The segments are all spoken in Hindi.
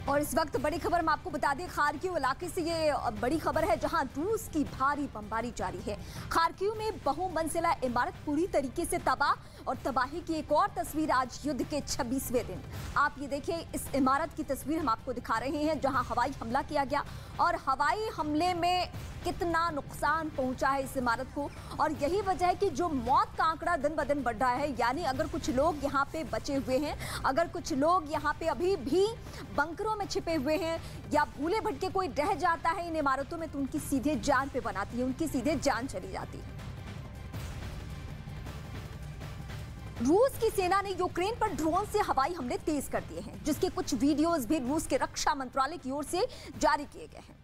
और इस वक्त बड़ी खबर हम आपको बता दें, खार्किव इलाके से ये बड़ी खबर है जहां रूस की भारी बमबारी जारी है। खार्किव में बहुमंजिला इमारत पूरी तरीके से तबाह और तबाही की एक और तस्वीर आज युद्ध के 26वें दिन। आप ये देखिए, इस इमारत की तस्वीर हम आपको दिखा रहे हैं जहां हवाई हमला किया गया और हवाई हमले में कितना नुकसान पहुंचा है इस इमारत को। और यही वजह है कि जो मौत का आंकड़ा दिन ब दिन बढ़ रहा है, यानी अगर कुछ लोग यहाँ पे बचे हुए हैं, अगर कुछ लोग यहाँ पे अभी भी बंकरों में छिपे हुए हैं या भूले भटके कोई रह जाता है इन इमारतों में, तो उनकी सीधे जान पे बनाती है, उनकी सीधे जान चली जाती है। रूस की सेना ने यूक्रेन पर ड्रोन से हवाई हमले तेज कर दिए हैं, जिसके कुछ वीडियोस भी रूस के रक्षा मंत्रालय की ओर से जारी किए गए हैं।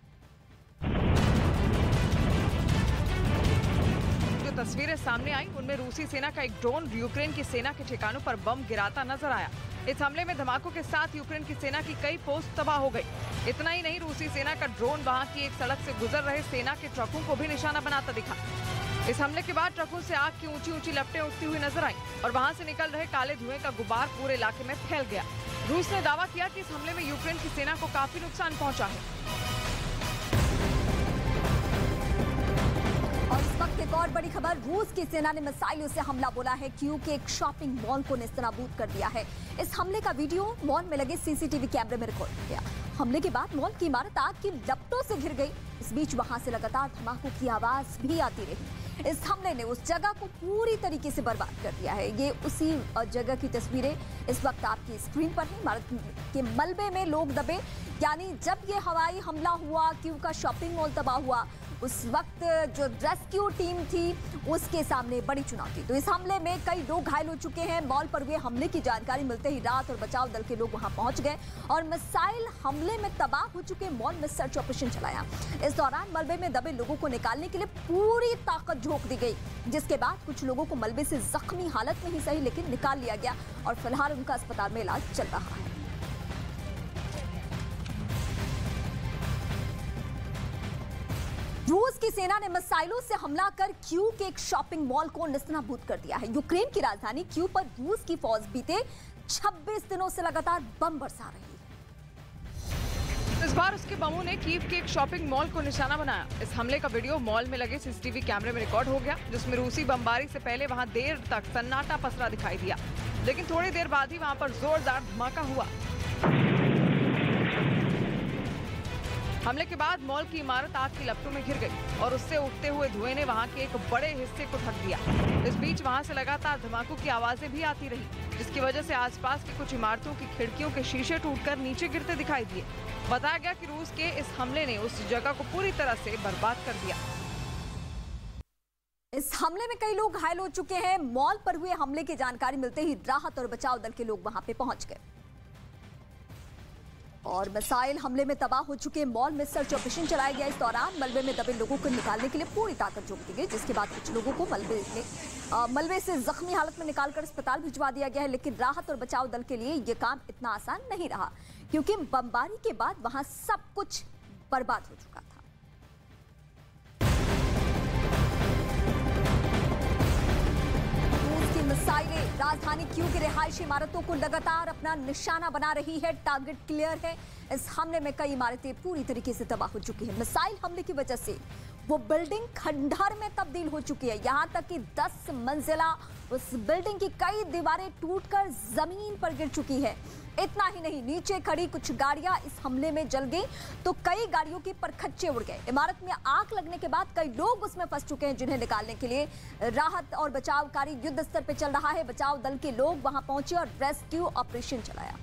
तस्वीरें सामने आई उनमें रूसी सेना का एक ड्रोन यूक्रेन की सेना के ठिकानों पर बम गिराता नजर आया। इस हमले में धमाकों के साथ यूक्रेन की सेना की कई पोस्ट तबाह हो गई। इतना ही नहीं, रूसी सेना का ड्रोन वहां की एक सड़क से गुजर रहे सेना के ट्रकों को भी निशाना बनाता दिखा। इस हमले के बाद ट्रकों से आग की ऊंची ऊंची लपटें उठती हुई नजर आई और वहां से निकल रहे काले धुएं का गुबार पूरे इलाके में फैल गया। रूस ने दावा किया कि इस हमले में यूक्रेन की सेना को काफी नुकसान पहुंचा है। और इस वक्त एक और बड़ी खबर, रूस की सेना ने मिसाइलों से हमला बोला है। कीव के एक शॉपिंग मॉल को नेस्तनाबूद कर दिया है। इस हमले का वीडियो मॉल में लगे सीसीटीवी कैमरे में रिकॉर्ड हो गया। हमले के बाद मॉल की इमारत आग की लपटों से घिर गई। इस बीच वहां से लगातार धमाकों की आवाज भी आती रही। इस हमले ने उस जगह को पूरी तरीके से बर्बाद कर दिया है। ये उसी जगह की तस्वीरें इस वक्त आपकी स्क्रीन पर है। इमारत के मलबे में लोग दबे, यानी जब ये हवाई हमला हुआ, कीव का शॉपिंग मॉल तबाह हुआ, उस वक्त जो रेस्क्यू टीम थी उसके सामने बड़ी चुनौती। तो इस हमले में कई लोग घायल हो चुके हैं। मॉल पर हुए हमले की जानकारी मिलते ही राहत और बचाव दल के लोग वहां पहुंच गए और मिसाइल हमले में तबाह हो चुके मॉल में सर्च ऑपरेशन चलाया। इस दौरान मलबे में दबे लोगों को निकालने के लिए पूरी ताकत झोंक दी गई, जिसके बाद कुछ लोगों को मलबे से जख्मी हालत में ही सही लेकिन निकाल लिया गया और फिलहाल उनका अस्पताल में इलाज चल रहा है। रूस की सेना ने मिसाइलों से हमला कर कीव के एक शॉपिंग मॉल को नेस्तनाबूद कर दिया है। यूक्रेन की राजधानी कीव पर रूस की फौज बीते 26 दिनों से लगातार बम बरसा रही है। इस बार उसके बमों ने कीव के एक शॉपिंग मॉल को निशाना बनाया। इस हमले का वीडियो मॉल में लगे सीसीटीवी कैमरे में रिकॉर्ड हो गया, जिसमें रूसी बमबारी से पहले वहां देर तक सन्नाटा पसरा दिखाई दिया, लेकिन थोड़ी देर बाद ही वहां पर जोरदार धमाका हुआ। हमले के बाद मॉल की इमारत आग की लपटों में घिर गई और उससे उठते हुए धुएं ने वहां के एक बड़े हिस्से को ढक दिया। इस बीच वहां से लगातार धमाकों की आवाजें भी आती रही, जिसकी वजह से आसपास की कुछ इमारतों की खिड़कियों के शीशे टूटकर नीचे गिरते दिखाई दिए। बताया गया कि रूस के इस हमले ने उस जगह को पूरी तरह से बर्बाद कर दिया। इस हमले में कई लोग घायल हो चुके हैं। मॉल पर हुए हमले की जानकारी मिलते ही राहत और बचाव दल के लोग वहां पे पहुंच गए और मिसाइल हमले में तबाह हो चुके मॉल में सर्च ऑपरेशन चलाया गया। इस दौरान मलबे में दबे लोगों को निकालने के लिए पूरी ताकत झोंक दी गई, जिसके बाद कुछ लोगों को मलबे से जख्मी हालत में निकालकर अस्पताल भिजवा दिया गया है। लेकिन राहत और बचाव दल के लिए ये काम इतना आसान नहीं रहा, क्योंकि बमबारी के बाद वहां सब कुछ बर्बाद हो चुका था। मिसाइलें राजधानी कीव की रिहायशी इमारतों को लगातार अपना निशाना बना रही है। टारगेट क्लियर है। इस हमले में कई इमारतें पूरी तरीके से तबाह हो चुकी हैं। मिसाइल हमले की वजह से वो बिल्डिंग खंडहर में तब्दील हो चुकी है। यहां तक कि 10 मंजिला उस बिल्डिंग की कई दीवारें टूटकर जमीन पर गिर चुकी है। इतना ही नहीं, नीचे खड़ी कुछ गाड़ियां इस हमले में जल गई तो कई गाड़ियों के परखच्चे उड़ गए। इमारत में आग लगने के बाद कई लोग उसमें फंस चुके हैं, जिन्हें निकालने के लिए राहत और बचाव कार्य युद्ध स्तर पर चल रहा है। बचाव दल के लोग वहां पहुंचे और रेस्क्यू ऑपरेशन चलाया।